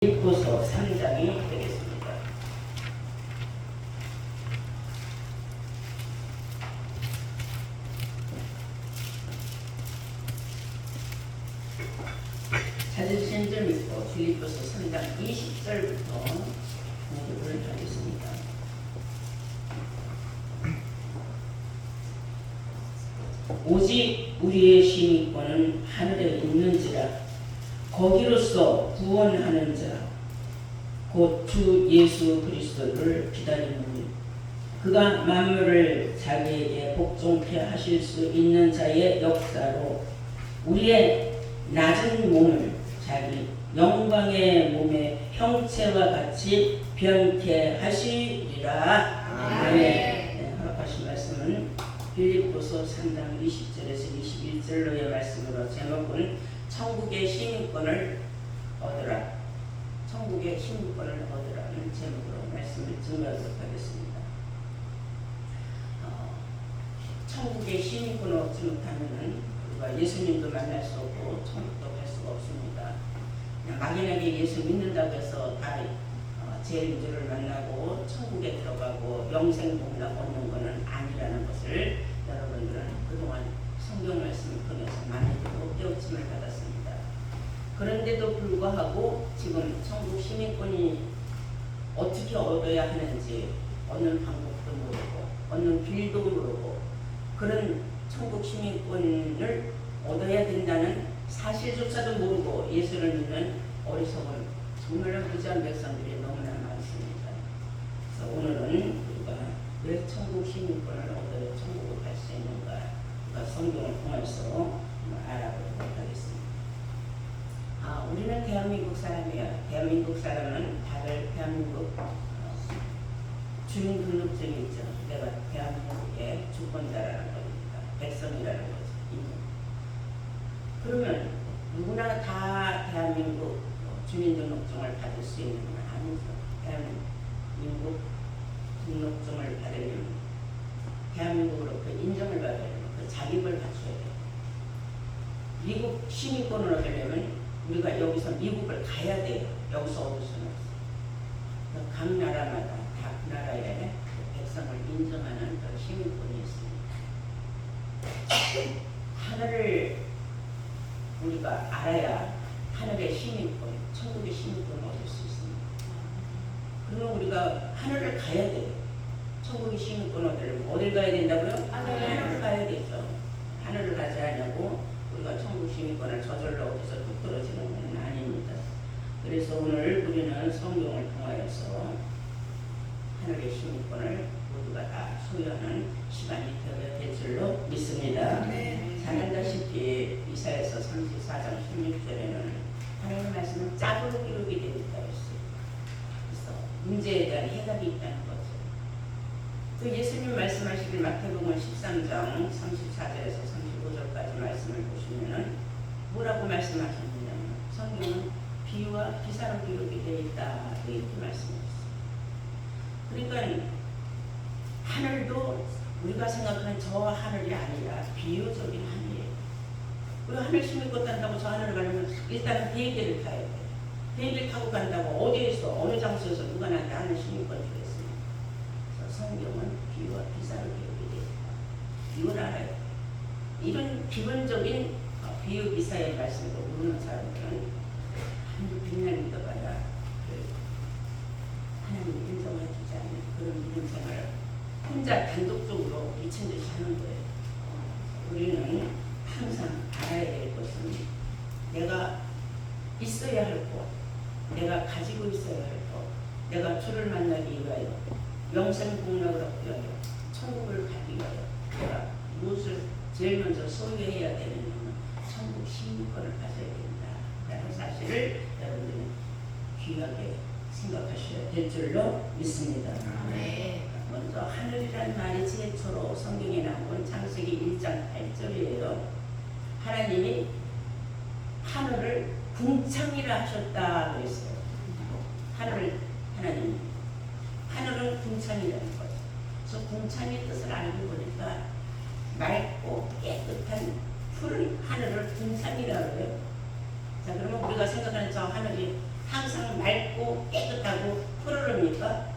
빌립보서 3장이 되겠습니다. 찾으신 점 있고 빌립보서 3장 20절부터 공부를 하겠습니다. 오직 우리의 시민권은 하늘에 있는지라 거기로서 구원하는 자 곧 주 예수 그리스도를 기다리노니 그가 만물을 자기에게 복종케 하실 수 있는 자의 역사로 우리의 낮은 몸을 자기 영광의 몸의 형체와 같이 변케 하시리라. 아멘. 네, 허락하신 말씀은 빌립보서 3장 20절에서 21절로의 말씀으로 제목은 천국의 시민권을 얻으라. 천국의 시민권을 얻으라는 제목으로 말씀을 증거하도록 하겠습니다. 천국의 시민권을 얻지 못하면 우리가 예수님도 만날 수 없고 천국도 갈 수가 없습니다. 그냥 막연하게 예수 믿는다고 해서 다 제1주를 만나고 천국에 들어가고 영생복락 얻는 것은 아니라는 것을 여러분들은 그동안 성경 말씀을 통해서 많이도 깨우침을 받았습니다. 그런데도 불구하고 지금 천국 시민권이 어떻게 얻어야 하는지 얻는 방법도 모르고 얻는 길도 모르고 그런 천국 시민권을 얻어야 된다는 사실조차도 모르고 예수를 믿는 어리석은 정말로 무지한 백성들이 너무나 많습니다. 그래서 오늘은 우리가 왜 천국 시민권을 얻어야 천국을 갈 수 있는가 성경을 통해서 알아보도록 하겠습니다. 우리는 대한민국 사람이에요. 대한민국 사람은 다들 대한민국 주민등록증이 있죠. 내가 대한민국의 주권자라는 겁니다. 백성이라는 거죠. 그러면 누구나 다 대한민국 주민등록증을 받을 수 있는 건 아니죠. 대한민국 등록증을 받으려면 대한민국으로 그 인정을 받으려면 그 자격을 갖춰야 돼요. 미국 시민권을 얻으려면 우리가 여기서 미국을 가야 돼요. 여기서 얻을 수는 없어요. 각 나라마다 다 그 나라의 백성을 인정하는 그런 시민권이 있습니다. 하늘을 우리가 알아야 하늘의 시민권, 천국의 시민권을 얻을 수 있습니다. 그러면 우리가 하늘을 가야 돼요. 천국의 시민권을 얻으려면 어딜 가야 된다고요? 하늘을 가야 되죠. 하늘을 가지 않냐고 우리가 천국 시민권을 저절로 얻어서 뚝 떨어지는 건 아닙니다. 그래서 오늘 우리는 성경을 통하여서 하늘의 시민권을 모두가 다 소유하는 시간이 되어야 될 줄로 믿습니다. 잘 알다시피 이사야서 34장 16절에는 하나님의 말씀은 짝으로 기록이 되어 있다고 했어요. 그래서 문제에 대한 해답이 있다는 거죠. 그 예수님 말씀하시길 마태복음 13장 34절에서 35절까지 말씀을 보시면은 뭐라고 말씀하셨느냐? 성경은 비유와 기사로 기록이 되어 있다 이렇게 말씀하셨어요. 그러니까 하늘도 우리가 생각하는 저 하늘이 아니라 비유적인 하늘이에요. 우리가 하늘 시민권 딴다고 저 하늘을 가려면 일단은 비행기를 타야 돼요. 비행기를 타고 간다고 어디에서 어느 장소에서 누가 나한테 하늘 시민권 주겠습니까? 그래서 성경은 비유와 기사로 기록이 되어 있다. 이걸 알아요. 이런 기본적인 비유 기사의 말씀을 모르는 사람들은 아무리 빛날 믿어봐야 하나님이 인정해주지 않는 그런 믿음 생활을 혼자 단독적으로 미친 듯이 하는 거예요. 우리는 항상 알아야 될 것은 내가 있어야 할 것, 내가 가지고 있어야 할 것, 내가 주를 만나기 위하여 영생복락을 얻기 위하여 천국을 가기 위하여 내가 무엇을 제일 먼저 소유해야 되느냐면 천국 시민권을 가져야 된다라는 사실을 여러분들이 귀하게 생각하셔야 될 줄로 믿습니다. 네. 먼저 하늘이라는 말이 최초로 성경에 나온 창세기 1장 8절이에요. 하나님이 하늘을 궁창이라 하셨다 그랬어요. 하늘은 궁창이라는 거죠. 그래서 궁창의 뜻을 알고 보니까 맑고 깨끗한 푸른 하늘을 궁창이라고 해요. 자, 그러면 우리가 생각하는 저 하늘이 항상 맑고 맑고 깨끗하고 흐르릅니까?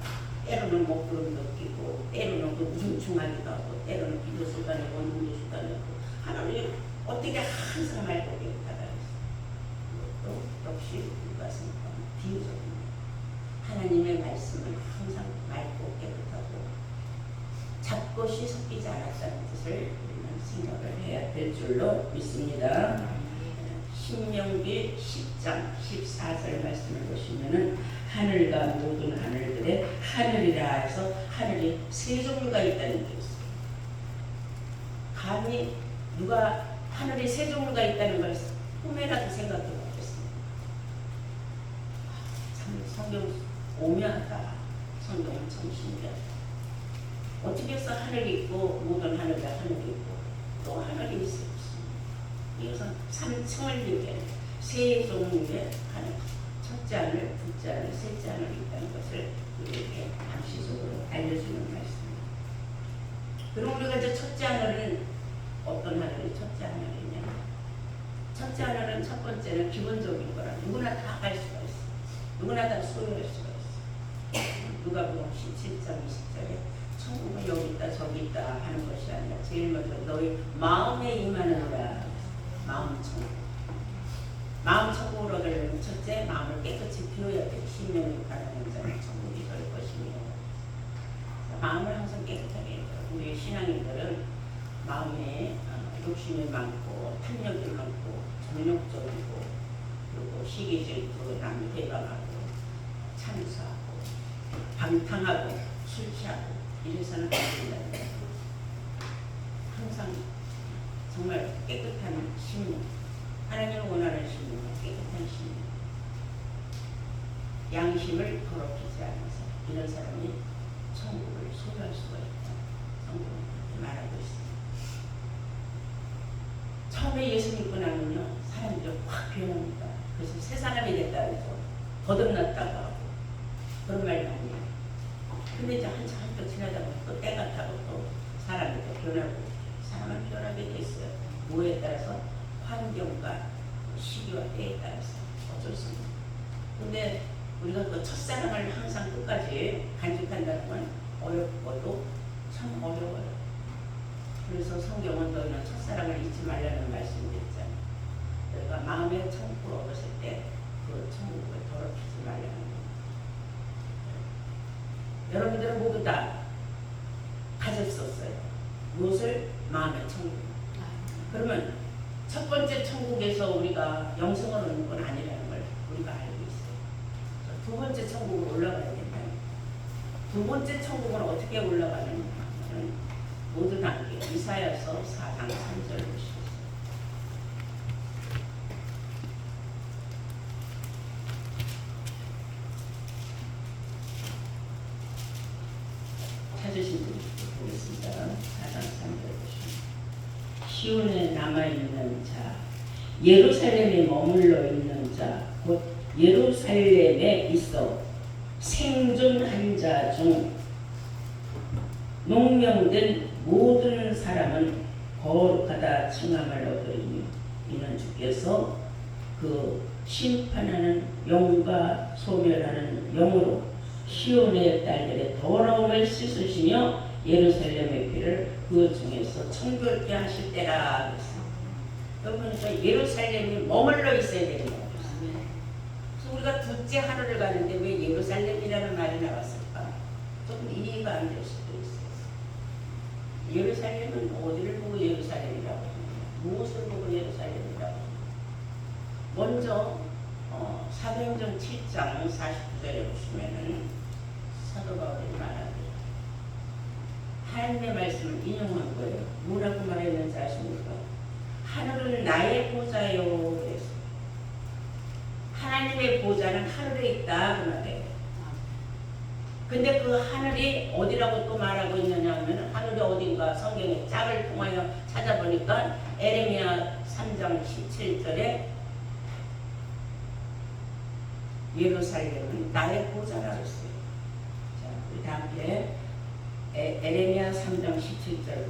때로는 먹구름도 끼고 때로는 그 우중충하기도 하고 때로는 비도 쏟아내고 눈도 쏟아내고 하나님 어떻게 항상 맑고 깨끗하다 했어요. 또 역시 이것은 비유적입니다. 하나님의 말씀은 항상 맑고 깨끗하고 잡것이 섞이지 않았다는 뜻을 우리는 생각을 해야 될 줄로 믿습니다. 신명기 10장 14절 말씀을 보시면은 하늘과 모든 하늘들에 하늘이라 해서 하늘이 세 종류가 있다는 게 있어요. 감히 누가 하늘이 세 종류가 있다는 걸 꿈에라도 생각해 보겠습니다. 참 성경 오묘하다. 성경은 참 신기하다. 어떻게 해서 하늘이 있고 모든 하늘에 하늘이 있고 또 하늘이 있어요. 이것은 삼층을 얘기해요. 세 종류의 하늘. 첫째 하늘, 둘째 하늘, 셋째 하늘이 있다는 것을 우리에게 암시적으로 알려주는 말씀입니다. 그럼 우리가 이제 첫째 하늘은 어떤 하늘이 첫째 하늘이냐? 첫째 하늘은 첫 번째는 기본적인 거라 누구나 다 갈 수가 있어. 누구나 다 소유할 수가 있어. 누가복음 17장 20절에 천국은 여기 있다 저기 있다 하는 것이 아니라 제일 먼저 너희 마음에 임하느니라. 마음 천국. 마음 천국을 얻으려면 첫째 마음을 깨끗이 비워야 돼. 신명이 바라는 자는 천국이 될 것이며. 마음을 항상 깨끗하게 해야 돼. 우리 신앙인들은 마음에 욕심이 많고 탐욕이 많고 정욕적이고 그리고 시기질투 남을 대방하고 참수하고 방탕하고 술 취하고 이래서는 안 된다. 항상 정말 깨끗한 심령, 하나님을 원하는 심령, 깨끗한 심령, 양심을 더럽히지 않아서 이런 사람이 천국을 소유할 수가 있다. 성경은 그렇게 말하고 있습니다. 처음에 예수 믿고 나면요 사람들이 확 변합니다. 그래서 새 사람이 됐다 해서 거듭났다고 하고 그런 말 많이 해요. 근데 이제 한참 또 지나다 보면 또 때가 타고 또 사람이 또 변하고 사람은 변하게 돼 있어요. 뭐에 따라서 환경과 시기와 때에 따라서 어쩔 수 없는. 근데 우리가 그 첫사랑을 항상 끝까지 간직한다는 건 어렵고도 참 어려워요. 그래서 성경은 너희는 첫사랑을 잊지 말라는 말씀이 있잖아요. 너희가 마음의 천국을 얻었을 때 그 천국을 더럽히지 말라는 겁니다. 여러분들은 모두 다 가졌었어요. 무엇을? 마음의 천국. 그러면 첫 번째 천국에서 우리가 영생을 얻는 건 아니라는 걸 우리가 알고 있어요. 두 번째 천국으로 올라가야 된다. 두 번째 천국은 어떻게 올라가느냐? 모든 단계 이사야서 4장 3절 보시겠어요. 찾으신 분 보겠습니다. 4장 3절 보시면 시온에 남아있는 자, 예루살렘에 머물러 있는 자, 곧 예루살렘에 있어 생존한 자 중 농명된 모든 사람은 거룩하다 칭함을 얻으리니 이는 주께서 그 심판하는 영과 소멸하는 영으로 시온의 딸들의 더러움을 씻으시며 예루살렘의 피를 그 중에서 청결케 하실 때라 그랬어요. 그러니까 예루살렘이 머물러 있어야 되는 거예요. 그래서 우리가 둘째 하늘을 가는데 왜 예루살렘이라는 말이 나왔을까? 조금 이해가 안 될 수도 있어요. 예루살렘은 어디를 보고 예루살렘이라고 하느냐? 무엇을 보고 예루살렘이라고 하느냐? 먼저 사도행전 7장 49절에 보시면은 사도 바울이 말하기를 하나님의 말씀을 인용한 거예요. 뭐라고 말했는지 아십니까? 하늘은 나의 보좌요 그랬어요. 하나님의 보좌는 하늘에 있다 그 말이에요. 근데 그 하늘이 어디라고 또 말하고 있느냐 하면 하늘이 어딘가 성경의 짝을 통하여 찾아보니까 에레미야 3장 17절에 예루살렘은 나의 보좌라고 했어요. 자, 우리 함께 에레미야 3장 17절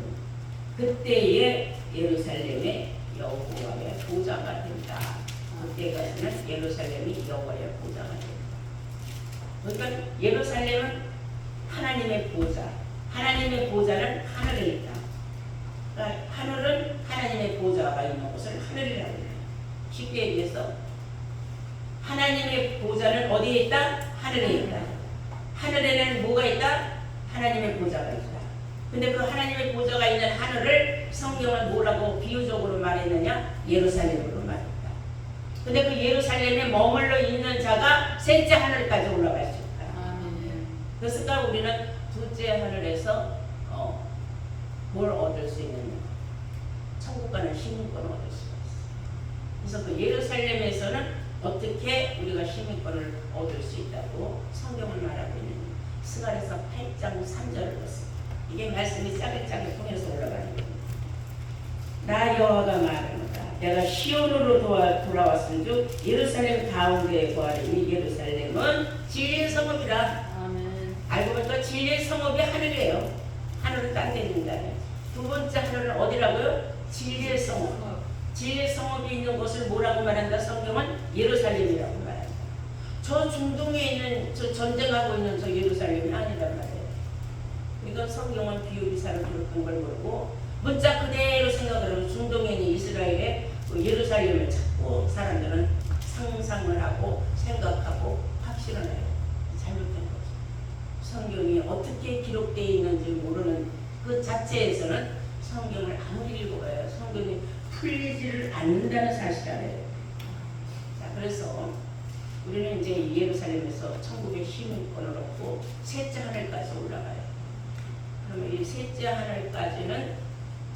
그때의 예루살렘의 여호와의 보좌가 된다. 그때까지는 예루살렘이 여호와의 보좌가 된다. 그러니까 예루살렘은 하나님의 보좌, 하나님의 보좌는 하늘에 있다. 그러니까 하늘은 하나님의 보좌가 있는 곳을 하늘이라고 해요. 쉽게 얘기해서 하나님의 보좌는 어디에 있다? 하늘에 있다. 하늘에는 뭐가 있다? 하나님의 보좌가 있다. 근데 그 하나님의 보좌가 있는 하늘을 성경은 뭐라고 비유적으로 말했느냐? 예루살렘으로 말했다. 근데 그 예루살렘에 머물러 있는 자가 셋째 하늘까지 올라갈 수 있다. 그래서 우리는 둘째 하늘에서 뭘 얻을 수 있느냐? 천국 가는 시민권을 얻을 수가 있어. 그래서 그 예루살렘에서는 어떻게 우리가 시민권을 얻을 수 있다고 성경을 말하고 있는 스가랴서 8장 3절을 봤습니다. 이게 말씀이 짜글짜글 통해서 올라가는 겁니다. 나 여호와가 말하노라. 내가 시온으로 돌아왔은즉 예루살렘 가운데에 거하리니 예루살렘은 진리의 성읍이라. 아멘. 알고 보니까 진리의 성읍이 하늘이에요. 하늘은 딴 데 있는다. 두 번째 하늘은 어디라고요? 진리의 성읍. 진리의 성읍이 있는 곳을 뭐라고 말한다? 성경은 예루살렘이라고 말한다. 저 중동에 있는 저 전쟁하고 있는 저 예루살렘이 아니란 말이에요. 그러니까 성경은 비유비사를 그런 걸 모르고 문자 그대로 생각을 하고 중동에 있는 이스라엘의 그 예루살렘을 찾고 사람들은 상상을 하고 생각하고 확신을 해요. 잘못된 거죠. 성경이 어떻게 기록되어 있는지 모르는 그 자체에서는 성경을 아무리 읽어봐요. 성경이 풀리지를 않는다는 사실 알아요. 자, 그래서 우리는 이제 예루살렘에서 천국의 시민권을 얻고 셋째 하늘까지 올라가요. 그러면 이 셋째 하늘까지는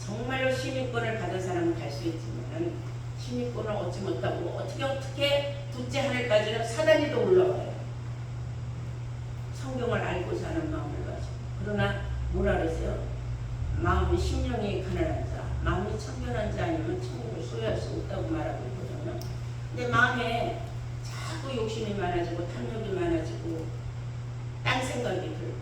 정말로 시민권을 받은 사람은 갈 수 있지만 시민권을 얻지 못하고 어떻게 둘째 하늘까지는 사단이 더 올라가요. 성경을 알고자 하는 마음을 가지고. 그러나 뭐라 그랬어요? 마음이 심령이 가난한 자, 마음이 청결한 자 아니면 천국을 소유할 수 없다고 말하고 있거든요. 근데 마음에 자꾸 욕심이 많아지고 탐욕이 많아지고 딴 생각이 들고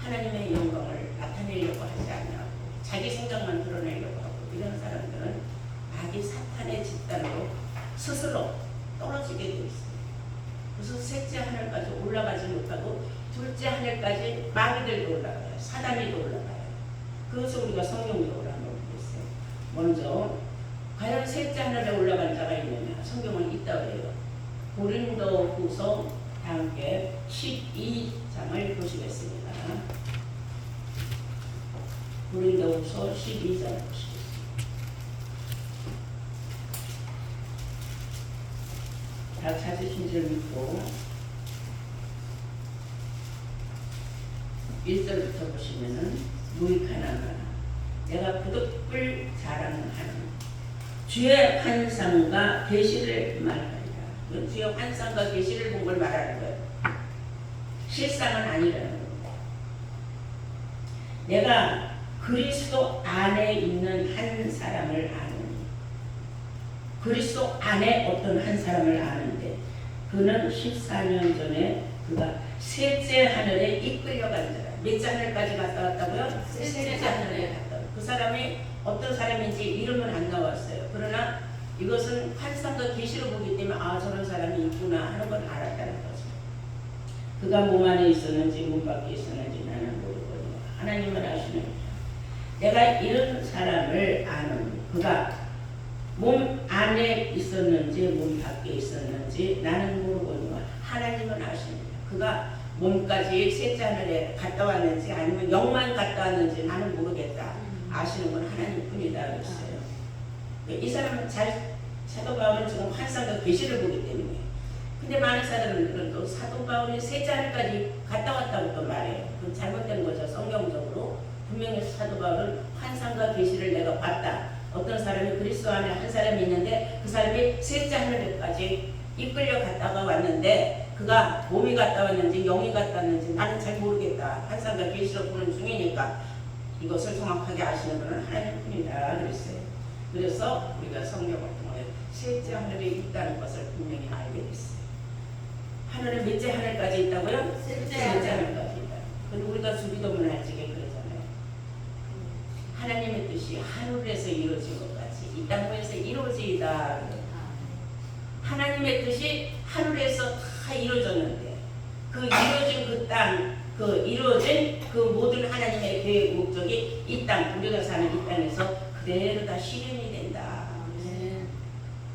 하나님의 영광을 나타내려고 하지 않냐고 자기 생각만 드러내려고 하고 이런 사람들은 마귀 사탄의 집단으로 스스로 떨어지게 되어 있어요. 그래서 셋째 하늘까지 올라가지 못하고 둘째 하늘까지 마귀들도 올라가요. 사단이도 올라가요. 그것을 우리가 성경적으로 한번 보겠어요. 먼저 과연 셋째 하늘에 올라간 자가 있느냐? 성경은 있다고 해요. 고린도후서 함께 12장을 보시겠습니다. 고린도후서 12장을 보시겠습니다. 다 찾으신 줄 믿고 1절부터 보시면은 무익하나마 내가 부득불 자랑하는 주의 환상과 계시를 말하리라. 주의 환상과 계시를 본 걸 말하는 거예요. 실상은 아니라는 겁니다. 내가 그리스도 안에 있는 한 사람을 아느니 그리스도 안에 어떤 한 사람을 아는데 그는 14년 전에 그가 셋째 하늘에 이끌려간 자라. 몇째 하늘까지 갔다 왔다고요? 셋째 하늘에 갔다 왔다. 그 사람이 어떤 사람인지 이름은 안 나왔어요. 그러나 이것은 환상과 계시로 보기 때문에 아 저런 사람이 있구나 하는 걸 알았다는 거죠. 그가 몸 안에 있었는지 몸 밖에 있었는지 나는 모르거든요. 하나님은 아시는 거죠. 내가 이런 사람을 아는 그가 몸 안에 있었는지 몸 밖에 있었는지 나는 모르거든요. 하나님은 아십니다. 그가 몸까지 셋째 하늘에 갔다 왔는지 아니면 영만 갔다 왔는지 나는 모르겠다. 아시는 건 하나님뿐이다 그랬어요. 이 사람은 사도 바울은 지금 환상과 계시를 보기 때문에. 근데 많은 사람들은 또 사도 바울이 셋째 하늘까지 갔다 왔다고 또 말해요. 그건 잘못된 거죠. 성경적으로 분명히 사도 바울은 환상과 계시를 내가 봤다. 어떤 사람이 그리스도 안에 한 사람이 있는데 그 사람이 셋째 하늘까지 이끌려 갔다가 왔는데 그가 몸이 갔다 왔는지 영이 갔다 왔는지 나는 잘 모르겠다. 환상과 계시로 보는 중이니까 이것을 정확하게 아시는 분은 하나님뿐이다 그랬어요. 그래서 우리가 성경을 통해 셋째 하늘에 있다는 것을 분명히 알게 됐어요. 하늘은 몇째 하늘까지 있다고요? 셋째 하늘까지 있다. 그리고 우리가 주기도문 할 적에 그러잖아요. 하나님의 뜻이 하늘에서 이루어진 것 같이 이 땅에서 이루어지이다. 하나님의 뜻이 하늘에서 다 다 이루어졌는데 그 이루어진 그 땅, 그 이루어진 그 모든 하나님의 계획 목적이 이 땅, 우리가 사는 이 땅에서 그대로 다 실현이 된다.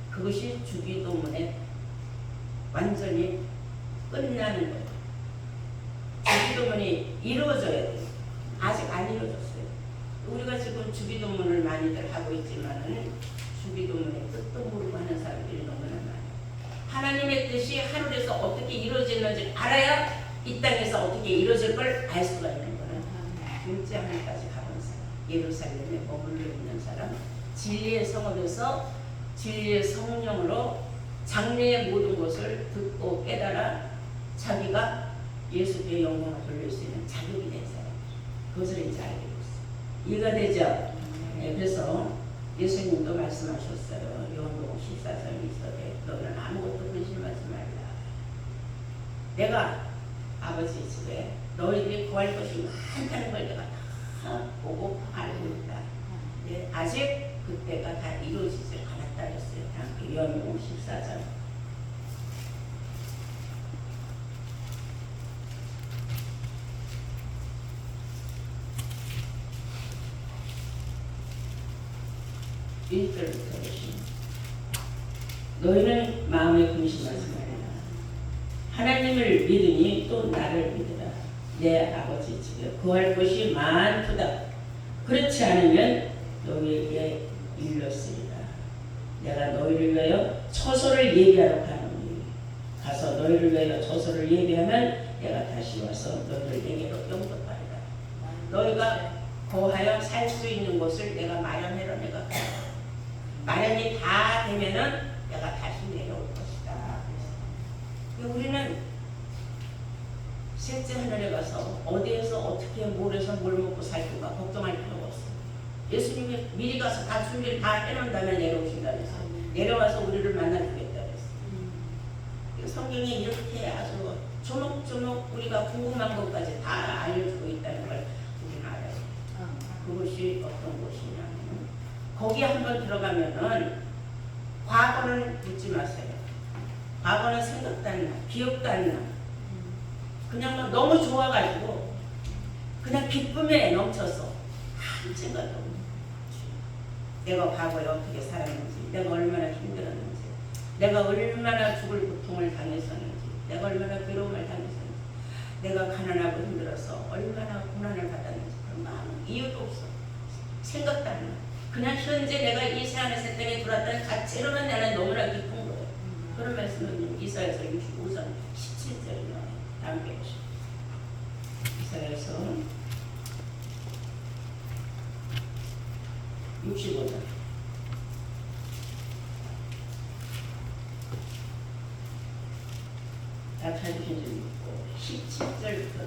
그것이 주기도문에 완전히 끝나는 거예요. 주기도문이 이루어져야 돼요. 아직 안 이루어졌어요. 우리가 지금 주기도문을 많이들 하고 있지만은 주기도문의 뜻도 모르고 하는 사람들이 너무나 많아요. 하나님의 뜻이 하늘에서 어떻게 이루어지는지 알아야 이 땅에서 어떻게 이루어질 걸 알 수가 있는 거는 둘째 하늘까지 가본 사람, 예루살렘에 머물러 있는 사람, 진리의 성읍에서 진리의 성령으로 장래의 모든 것을 듣고 깨달아 자기가 예수의 영광을 돌릴 수 있는 자격이 된 사람, 그것을 이제 알게 됐어요. 이해가 되죠? 네, 그래서 예수님도 말씀하셨어요. 요한복음 14장 이서에 너는 아무것도 근심하지 말라. 내가 아버지 집에 너희들이 구할 것이 많다는 걸 내가 다 보고 알고 있다. 네, 아직 그때가 다 이루어지지 않았다 했어요. 요한복음 14장. 일절부터 보시면 너희는 마음에 근심하지 말라. 하나님을 믿으니 또 나를 믿으라. 내 아버지 집에 구할 것이 많도다. 그렇지 않으면 너희에게 일렀으리라. 내가 너희를 위하여 처소를 예비하러 가노니 가서 너희를 위하여 처소를 예비하면 내가 다시 와서 너희를 내게로 영접하리라. 너희가 거하여 살 수 있는 곳을 내가 마련해라. 내가 마련이 다 되면은 내가 다시 내려올 것이다. 우리는 셋째 하늘에 가서 어디에서 어떻게 뭘 해서 뭘 먹고 살까 걱정할 필요가 없어. 예수님이 미리 가서 다 준비를 다 해놓은 다음에 내려오신다 그랬어요. 내려와서 우리를 만나주겠다 그랬어요. 성경에 이렇게 아주 조목조목 우리가 궁금한 것까지 다 알려주고 있다는 걸 우리는 알아요. 그것이 어떤 것이냐면 거기 한번 들어가면은 과거는 묻지 마세요. 과거는 생각도 안 나, 기억도 안 나. 그냥 막 너무 좋아가지고 그냥 기쁨에 넘쳐서 아무 생각도 없는 내가 과거에 어떻게 살았는지, 내가 얼마나 힘들었는지, 내가 얼마나 죽을 고통을 당했었는지, 내가 얼마나 괴로움을 당했었는지, 내가 가난하고 힘들어서 얼마나 고난을 받았는지 그런 마음 이유도 없어. 생각도 안 나. 그냥 현재 내가 이 세상의 세상에 들어왔다는 자체로는 나는 너무나 기쁜 거예요. 그런 말씀은 이사야서 65장 17절에 나와요. 다음 게 이사야서 65장 다 찾으신 줄 믿고 17절부터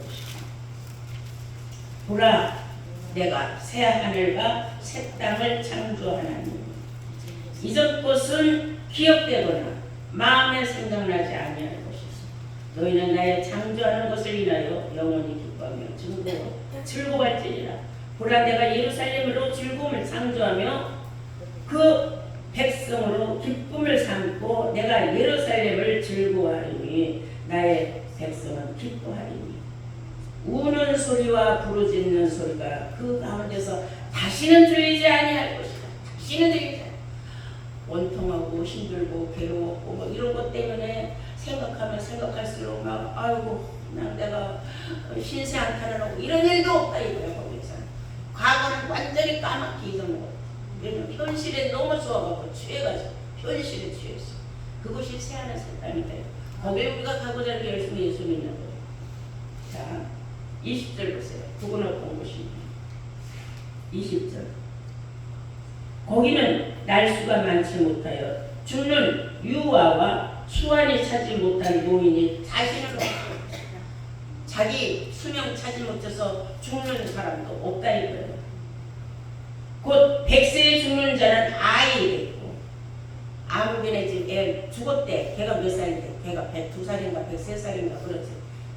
보라 내가 새 하늘과 새 땅을 창조하나니 이전 것은 기억되거나 마음에 생각나지 아니할 것이소. 너희는 나의 창조하는 것을 인하여 영원히 기뻐하며 즐거워할지니라. 보라 내가 예루살렘으로 즐거움을 창조하며 그 백성으로 기쁨을 삼고 내가 예루살렘을 즐거워하리니 나의 백성은 기뻐하리니 우는 소리와 부르짖는 소리가 그 가운데서 다시는 들리지 아니할 것이다. 다시는 들리지 않아. 원통하고 힘들고 괴로웠고 뭐 이런 것 때문에 생각하면 생각할수록 막 아이고 그냥 내가 신세 한탄을 이런 일도 없다 이거야. 거기서 과거는 완전히 까맣게 잊어먹었다. 왜냐면 현실에 너무 좋아가고 취해가지고 현실에 취했어. 그것이 새하늘 새 땅이 돼요. 거기에 우리가 가고자 하는 게 열심히 예수 믿는 거예요. 자 20절 보세요. 그건 어떤 곳입니까? 20절 거기는 날수가 많지 못하여 죽는 유아와 수완이 차지 못한 노인이 자신은 없고 자기 수명 차지 못해서 죽는 사람도 없다 이거예요. 곧 100세에 죽는 자는 아이 됐고 아무개네 집 애 죽었대. 걔가 몇 살인데 걔가 102살인가 103살인가 그렇지.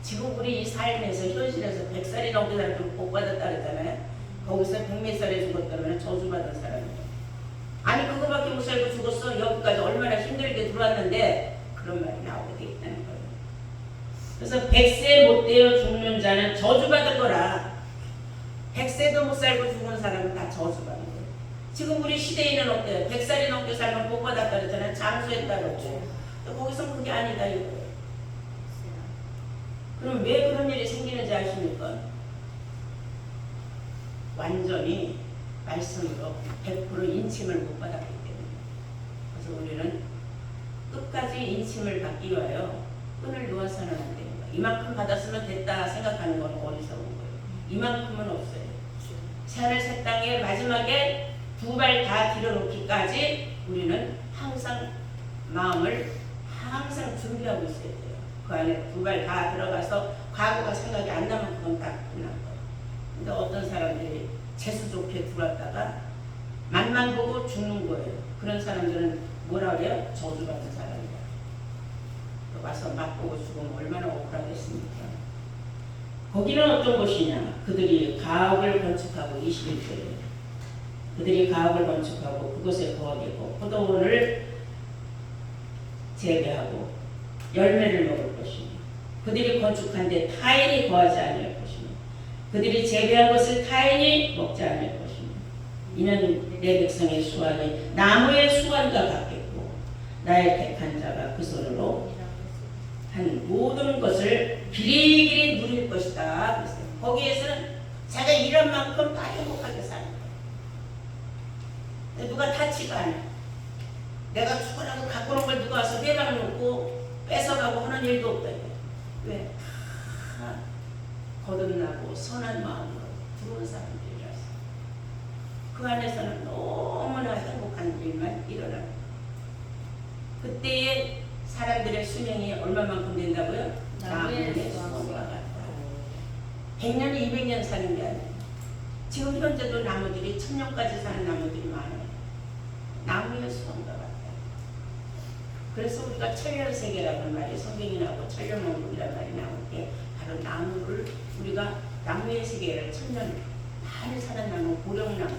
지금 우리 이 삶에서 현실에서 100살이 넘게 사람들 복 받았다 그랬잖아요. 거기서 100몇 살에 죽었다면 저주받은 사람이에요. 아니 그거밖에 못 살고 죽었어. 여기까지 얼마나 힘들게 들어왔는데 그런 말이 나오게 돼 있다는 거예요. 그래서 100세 못 되어 죽는 자는 저주받을 거라. 100세도 못 살고 죽은 사람은 다 저주받는 거예요. 지금 우리 시대에는 어때요? 100살이 넘게 살면 복 받았다 그랬잖아요. 장수했다 그랬죠. 거기서 그게 아니다 이거예요. 그럼 왜 그런 일이 생기는지 아십니까? 완전히 말씀으로 100% 인침을 못 받았기 때문에. 그래서 우리는 끝까지 인침을 받기 위하여 끈을 놓아서는 안 됩니다. 이만큼 받았으면 됐다 생각하는 건 어리석은 거예요. 이만큼은 없어요. 새하늘 새 땅에 마지막에 두 발 다 들여놓기까지 우리는 항상 마음을 항상 준비하고 있어야 돼요. 그 안에 두 발 다 들어가서 과거가 생각이 안 나면 그건 딱 끝난 거예요. 근데 어떤 사람들이 재수 좋게 들어왔다가 맛만 보고 죽는 거예요. 그런 사람들은 뭐라 그래요? 저주받은 사람이다. 와서 맛보고 죽으면 얼마나 억울하겠습니까? 거기는 어떤 곳이냐? 그들이 가옥을 건축하고 21절에 그들이 가옥을 건축하고 그곳에 거하고 포도원을 재배하고 열매를 먹을 것이며 그들이 건축한 데 타인이 거하지 않을 것이며 그들이 재배한 것을 타인이 먹지 않을 것이며 이는 내 백성의 수완이 나무의 수완과 같겠고 나의 택한 자가 그 손으로 한 모든 것을 길이길이 누릴 것이다. 그랬어요. 거기에서는 자기가 일한 만큼 다 행복하게 사는 거예요. 누가 다치가 않아. 내가 죽어라도 갖고 온 걸 누가 와서 내방 놓고 뺏어가고 하는 일도 없다. 왜? 다 거듭나고 선한 마음으로 들어온 사람들이라서 그 안에서는 너무나 행복한 일만 일어나고 그때의 사람들의 수명이 얼마만큼 된다고요? 나무의 수명과 같다. 100년, 200년 사는 게 아니에요. 지금 현재도 나무들이 1000년까지 사는 나무들이 많아요. 나무의 수명과 같다. 그래서 우리가 천년세계라는 말이 성경이 나오고 천년왕국이라는 말이 나올 때 바로 나무를 우리가 나무의 세계를 1000년 많이 사는 나무, 고령나무.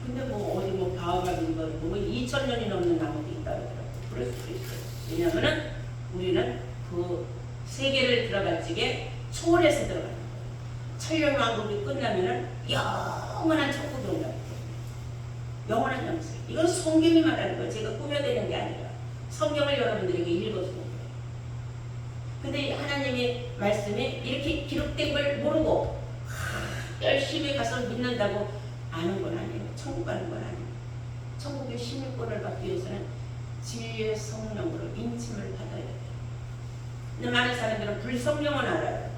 근데 뭐 어디 뭐 바오밥인 거 뭐 2000년이 넘는 나무도 있다 그러더라고요. 그럴 수도 있어요. 왜냐하면 우리는 그 세계를 들어갈 적에 초월해서 들어가는 거예요. 천년왕국이 끝나면은 영원한 천국이 온다고 해요. 영원한 영생. 이건 성경이 말하는 거예요. 제가 꾸며대는 게 아니라 성경을 여러분들에게 읽어주는 거예요. 근데 하나님의 말씀이 이렇게 기록된 걸 모르고 열심히 가서 믿는다고 아는 건 아니에요. 천국 가는 건 아니에요. 천국의 시민권을 받기 위해서는 진리의 성령으로 인침을 받아야 돼요. 근데 많은 사람들은 불성령은 알아요.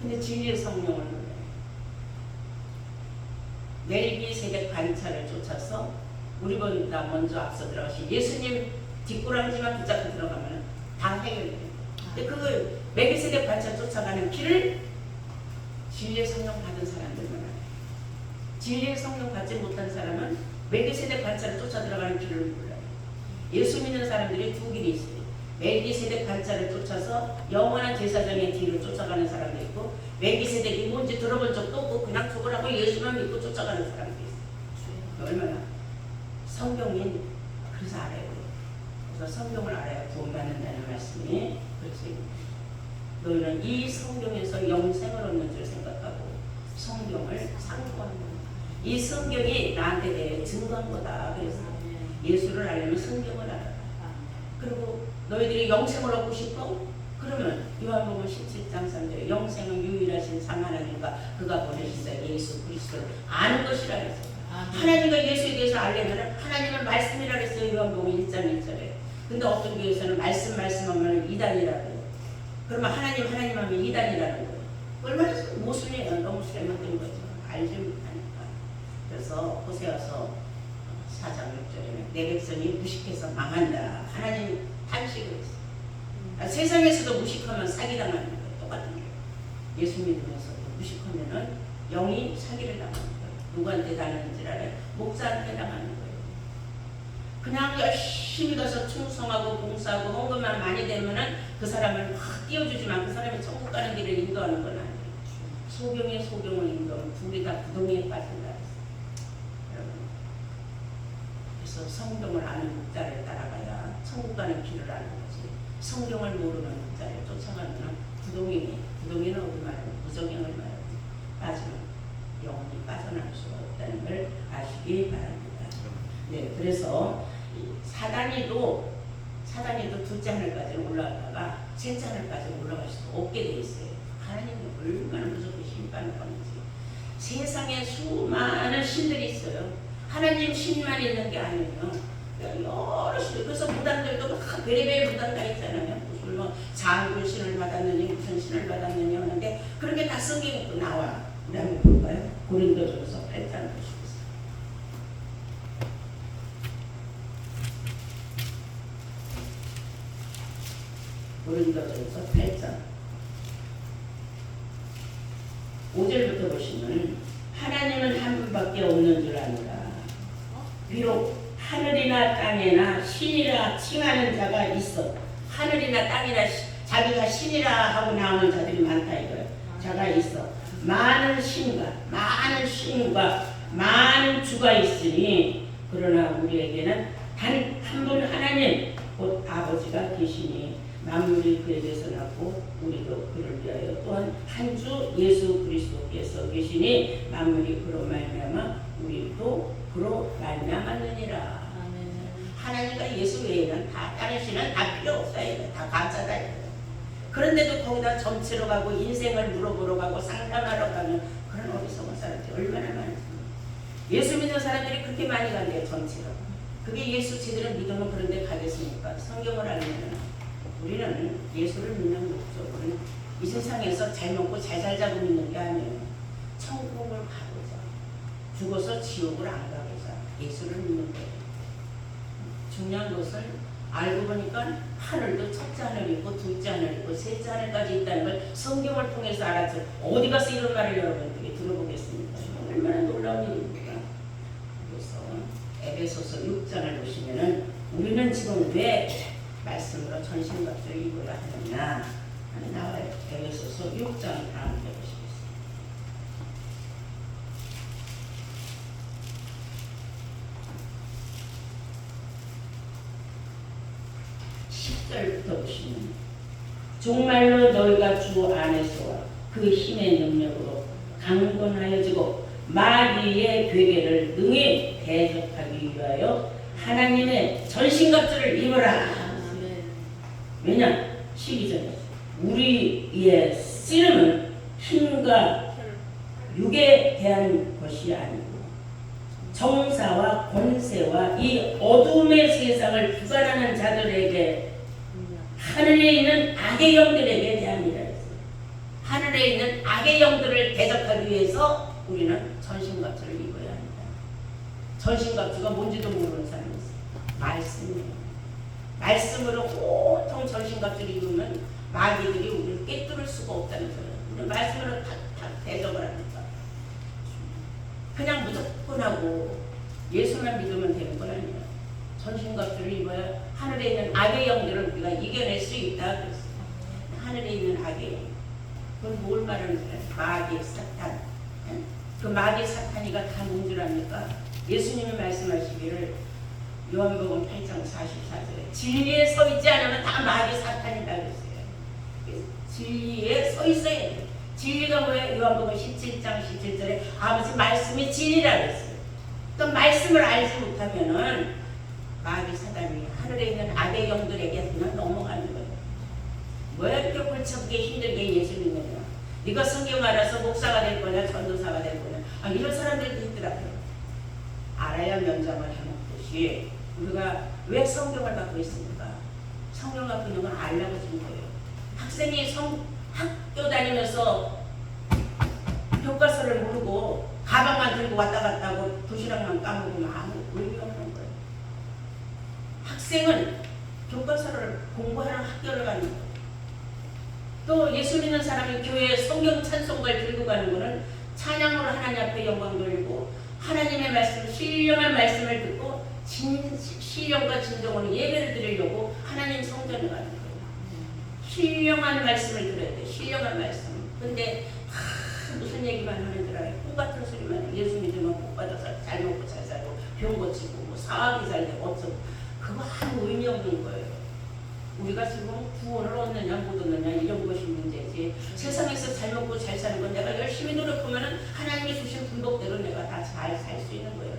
근데 진리의 성령을 몰라요. 멜기세덱 관찰을 쫓아서 우리보다 먼저 앞서 들어가신 예수님 뒷구랑지만 붙잡고 들어가면 다 해결돼요. 근데 그 멜기세덱 관찰 쫓아가는 길을 진리의 성령 받은 사람들만 알아요. 진리의 성령 받지 못한 사람은 멜기세덱 관찰을 쫓아 들어가는 길을 몰라요. 예수 믿는 사람들이 두 길이 있어요. 멜기세덱 관찰을 쫓아서 영원한 제사장의 뒤를 쫓아가는 사람도 있고 멜기세덱이 뭔지 들어본 적도 없고 그냥 죽으라고 예수만 믿고 쫓아가는 사람도 있어요. 얼마나 성경인 그래서 알아야 돼요. 그래서 성경을 알아야 구원받는다는 말씀이 그렇지. 너희는 이 성경에서 영생을 얻는 줄 생각하고 성경을 상고하는 거다. 이 성경이 나한테 대해 증거한 거다. 그래서 예수를 알려면 성경을 알아라. 그리고 너희들이 영생을 얻고 싶어? 그러면 요한복음 17장 3절에 영생은 유일하신 참 하나님과 그가 보내신 자 예수 그리스도를 아는 것이라 했어요. 하나님과 예수에 대해서 알려면 하나님은 말씀이라 했어요. 요한복음 1장 1절에. 근데 어떤 교회에서는 말씀하면 이단이라고 해요. 그러면 하나님 하면 이단이라는 거예요. 얼마나 모순이에요. 너무 잘못된 거죠. 알지 못하니까. 그래서 호세아서 4장 6절에 내 백성이 무식해서 망한다. 하나님 탄식을 했어요. 세상에서도 무식하면 사기당하는 거예요. 똑같은 거예요. 예수 믿으면서도 무식하면은 영이 사기를 당하는 거예요. 누구한테 당하는지 알아요? 목사한테 당하는 거예요. 그냥 열심히 가서 충성하고 봉사하고 헌금만 많이 되면은 그 사람을 확 띄워주지만 그 사람이 천국 가는 길을 인도하는 건 아니에요. 소경의 소경을 인도하면 둘이 다 구덩이에 빠진다. 그래서 성경을 아는 목자를 따라가야 천국 가는 길을 아는 거지. 성경을 모르는 목자를 쫓아가면 구덩이에 하늘까지 올라갈 수 없게 돼 있어요. 하나님이 얼마나 무섭게 심판을 하는지. 세상에 수많은 신들이 있어요. 하나님 신만 있는 게 아니에요. 여러 신. 그래서 무당들도 막 별의별 무당 다 있잖아요. 무슨 뭐 장군 신을 받았느니 무슨 신을 받았느니 하는데 그런 게 다 성경에 또 나와. 우리 한번 볼까요? 고린도전서 8장 보시겠어요. 고린도전서 8장 5절부터 보시면 하나님은 한 분밖에 없는 줄 아노라. 비록 하늘이나 땅에나 신이라 칭하는 자가 있어. 하늘이나 땅이나 자기가 신이라 하고 나오는 자들이 많다 이거예요. 자가 있어. 많은 신과 많은 주가 있으니 그러나 우리에게는 단 한 분 하나님 곧 아버지가 계시니 만물이 그에게서 났고 우리도 그를 위하여 또한 한 주 예수 그리스도께서 계시니 만물이 그로 말미암아 우리도 그로 말미암았느니라. 하나님과 예수 외에는 다 다른 신은 다 필요 없어요. 다 가짜다. 그런데도 거기다 점치러 가고 인생을 물어보러 가고 상담하러 가면 그런 어리석은 사람들이 얼마나 많은지. 예수 믿는 사람들이 그렇게 많이 간대요. 점치러. 그게 예수 제대로 믿으면 그런 데 가겠습니까? 성경을 알면 우리는 예수를 믿는 목적은 이 세상에서 잘 먹고 잘 살자고 믿는 게 아니에요. 천국을 가보자. 죽어서 지옥을 안 가보자. 예수를 믿는 거예요. 중요한 것을 알고 보니까 하늘도 첫째 하늘 있고 둘째 하늘 있고 셋째 하늘까지 있다는 걸 성경을 통해서 알았죠. 어디 가서 이런 말을 여러분들이 들어보겠습니까? 얼마나 놀라운 일입니까? 그래서 에베소서 6장을 보시면은 우리는 지금 왜 말씀으로 전신갑주를 입어야 하느냐 하는 나와요. 에베소서 6장 다음 때 보시겠습니다. 10절부터 보시면 정말로 너희가 주 안에서와 그 힘의 능력으로 강건하여지고 마귀의 괴계를 능히 대적하기 위하여 하나님의 전신갑주를 입어라. 왜냐? 12절에 우리의 씨름은 힘과 육에 대한 것이 아니고 정사와 권세와 이 어둠의 세상을 주관하는 자들에게 하늘에 있는 악의 영들에게 대한이라 했어요. 하늘에 있는 악의 영들을 대적하기 위해서 우리는 전신갑주를 입어야 합니다. 전신갑주가 뭔지도 모르는 사람이 있어요. 말씀이에요. 말씀으로 온통 전신갑주를 입으면 마귀들이 우리를 꿰뚫을 수가 없다는 거예요. 우리 말씀으로 다 대적을 합니다. 그냥 무조건 하고 예수만 믿으면 되는 건 아니에요. 전신갑주를 입어야 하늘에 있는 악의 영들을 우리가 이겨낼 수 있다 그랬어요. 하늘에 있는 악의 영. 그건 뭘 말하는 거예요? 마귀, 사탄. 그 마귀, 사탄이가 다 뭔 줄 압니까? 예수님이 말씀하시기를 요한복음 8장 44절에 진리에 서 있지 않으면 다 마귀, 사탄이다 그랬어요. 진리에 서 있어야 돼요. 진리가 뭐예요? 요한복음 17장 17절에 아버지 말씀이 진리라 그랬어요. 또 말씀을 알지 못하면은 마귀 사단이 하늘에 있는 악의 영들에게 그냥 넘어가는 거예요. 뭐야 이렇게 골치 아프게 힘들게 예수 믿느냐? 네가 성경 알아서 목사가 될 거냐 전도사가 될 거냐? 이런 사람들도 있더라고요. 알아야 면장을 해먹듯이 우리가 왜 성경을 갖고 있습니까? 성경 갖고 있는 건 알려고 준 거예요. 학생이 학교 다니면서 교과서를 모르고 가방만 들고 왔다 갔다 하고 도시락만 까먹으면 아무 의미가 없는 거예요. 학생은 교과서를 공부하는 학교를 가는 거예요. 또 예수 믿는 사람이 교회에 성경 찬송가를 들고 가는 거는 찬양으로 하나님 앞에 영광 돌리고 하나님의 말씀, 신령한 말씀을 듣고 신령과 진정으로 예배를 드리려고 하나님 성전에 가는 거예요. 신령한 말씀을 들어야 돼. 신령한 말씀. 근데 무슨 얘기만 하는 줄 알아요. 꿈 같은 소리만 해요. 예수 믿으면 복 받아서 잘 먹고 잘 살고 병 고치고 뭐 사업이 잘 되고 어쩌고 그거 아무 의미 없는 거예요. 우리가 지금 구원을 얻느냐 못 얻느냐 이런 것이 문제지. 세상에서 잘 먹고 잘 사는 건 내가 열심히 노력하면 하나님이 주신 분복대로 내가 다 잘 살 수 있는 거예요.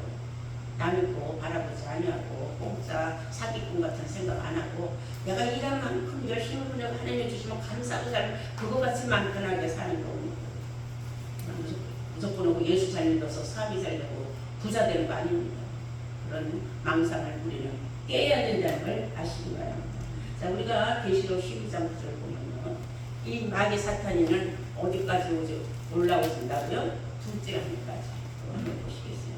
남의 거 바라보지 아니하고 공짜 사기꾼 같은 생각 안 하고 내가 일한 만큼 열심히 그냥 하나님 주시면 감사하고 살 그거 같이 만편하게 사는 거 무조건 오고 예수 잘 믿어서 사업이 잘 되고 부자 되는 거 아닙니다. 그런 망상을 우리는 깨야 된다는 걸 아시기 바랍니다. 자, 우리가 계시록 12장 9절 보면요, 이 마귀 사탄이는 어디까지 올라오신다고요? 둘째 하늘까지. 한번 보시겠어요?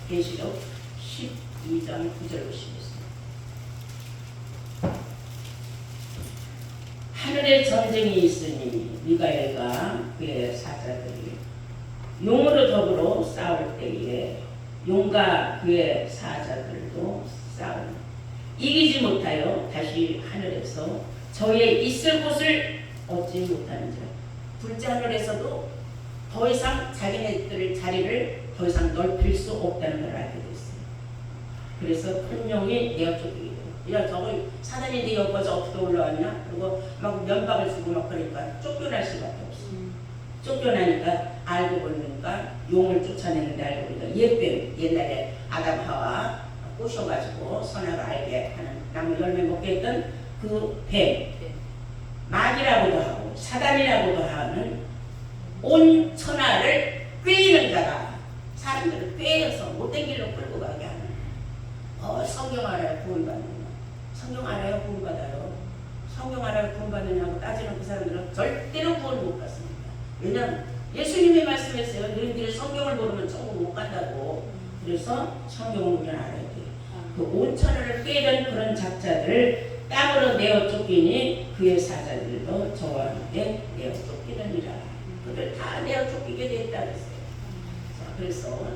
계시록 12장 9절 보시겠습니다. 하늘에 전쟁이 있으니 미가엘과 그의 사자들이 용으로 더불어 싸울 때에 용과 그의 사자들도 싸우니 이기지 못하여 다시 하늘에서 저의 있을 곳을 얻지 못하는지라. 둘째 하늘에서도 더 이상 자기네들 자리를 더 이상 넓힐 수 없다는 걸 알게 됐어요. 그래서 큰 용이 내어 쫓기게 돼요. 야, 저거 사단인데 여기까지 어떻게 올라왔냐? 그리고 막 면박을 쓰고 막 그러니까 쫓겨날 수밖에 없어요. 쫓겨나니까 알고 보니까 용을 쫓아내는데 알고 보니까 옛뱀, 옛날에 아담 하와 꼬셔가지고 선악을 알게 하는 나무 열매 먹게 했던 그 뱀, 마귀라고도 하고 사단이라고도 하는 온 천하를 꿰이는 자가 사람들을 꿰어서 못된 길로 끌고 가게 하는 성경 알아요? 구원받는 거. 성경 알아요? 구원받아요? 성경 알아요? 구원받느냐고 따지는 그 사람들은 절대로 구원 못 받습니다. 왜냐하면 예수님이 말씀했어요. 너희들이 성경을 모르면 천국 못 간다고. 그래서 성경을 우리는 알아야 돼요. 그 온 천하를 꿰는 그런 작자들을 땅으로 내어 쫓기니 그의 사자들도 저와 함께 내어 쫓기느니라. 그들 다 내어 쫓기게 됐다 그랬어요. 자, 그래서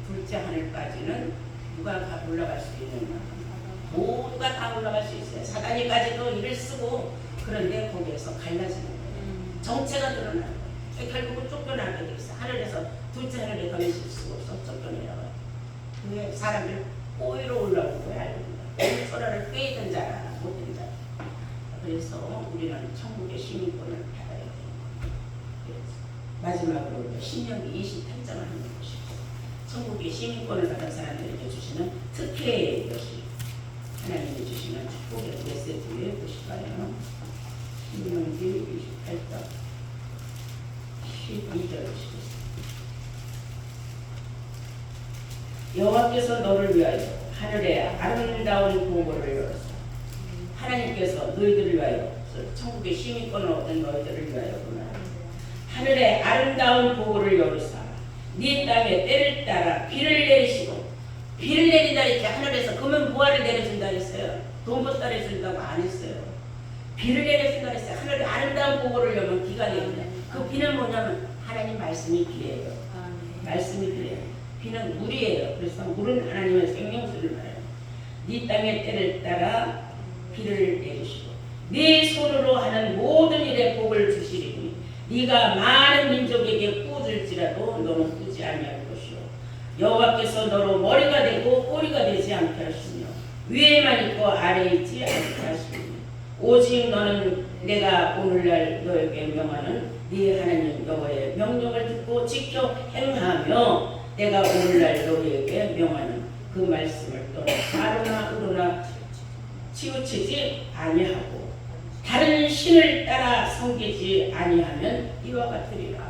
둘째 하늘까지는 누가 다 올라갈 수 있느냐? 모두가 다 올라갈 수 있어요. 사단이까지도 일을 쓰고 그런데 거기에서 갈라지는 거예요. 정체가 드러나는 거예요. 결국은 쫓겨나게 돼 있어. 하늘에서 둘째 하늘에 더 있을 수가 없어. 쫓겨내려가요. 그게 사람들 꼬이로 올라오는 거야. 알고 있는 천하를 꿰이던 자라 못된 자. 그래서 우리는 천국의 시민권을 받아야 돼요. 마지막으로 신명기 28장을 한번 보시죠. 천국의 시민권을 받은 사람들에게 주시는 특혜의 것이 하나님이 주시는 축복의 메시지에 보시봐요. 신명기 28장 12절 보시겠습니다. 여호와께서 너를 위하여 하늘에 아름다운 보고를 열었어. 하나님께서 너희들을 위하여 천국의 시민권을 얻은 너희들을 위하여 하늘에 아름다운 보고를 열으사 네 땅에 때를 따라 비를 내리시고 비를 내린다 했지. 하늘에서 그러면 뭐하를 내려준다 했어요? 돈 벌다 내려준다고 안 했어요. 비를 내려준다 했어요. 하늘에 아름다운 보고를 열면 비가 내린다. 그 비는 뭐냐면 하나님 말씀이 비예요. 말씀이 비예요. 비는 물이에요. 그래서 물은 하나님의 생명수를 말해요. 네 땅의 때를 따라 비를 내리시고 네 손으로 하는 모든 일에 복을 주시리니 네가 많은 민족에게 꾸질지라도 너는 꾸지 아니할 것이요 여호와께서 너로 머리가 되고 꼬리가 되지 않게 하시며 위에만 있고 아래에 있지 않게 하시니 오직 너는 내가 오늘날 너에게 명하는 네 하나님 여호와의 명령을 듣고 지켜 행하며 내가 오늘날 너희에게 명하는 그 말씀을 떠나 가로나 으로나 치우치지 아니하고 다른 신을 따라 섬기지 아니하면 이와 같으리라.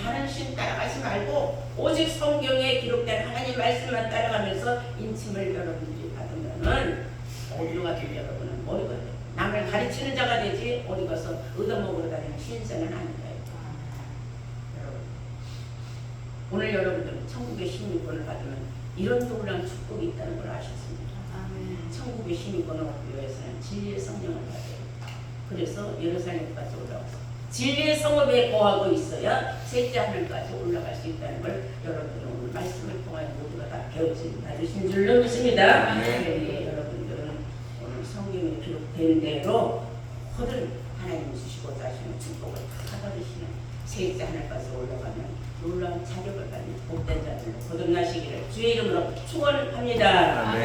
다른 신 따라가지 말고 오직 성경에 기록된 하나님 말씀만 따라가면서 인침을 여러분들이 받으면은 어디로 가든 여러분은 머리가 돼. 남을 가르치는 자가 되지 어디 가서 얻어먹으러 다니는 신세는 아니다. 오늘 여러분들은 천국의 시민권을 받으면 이런 놀라운 축복이 있다는 걸 아셨습니다. 천국의 시민권을 얻기 위해서는 진리의 성령을 받아요. 그래서 예루살렘까지 올라와서 진리의 성읍에 거하고 있어야 셋째 하늘까지 올라갈 수 있다는 걸 여러분들은 오늘 말씀을 통하여 모두가 다 배우신 줄로 믿습니다. 네, 여러분들은 오늘 성경에 기록된 대로 모든 하나님이 주시고자 하시는 축복을 다 받으시는 셋째 하늘까지 올라가면 놀라운 자격을 받는 복된 자들로 거듭나시기를 주의 이름으로 축원합니다.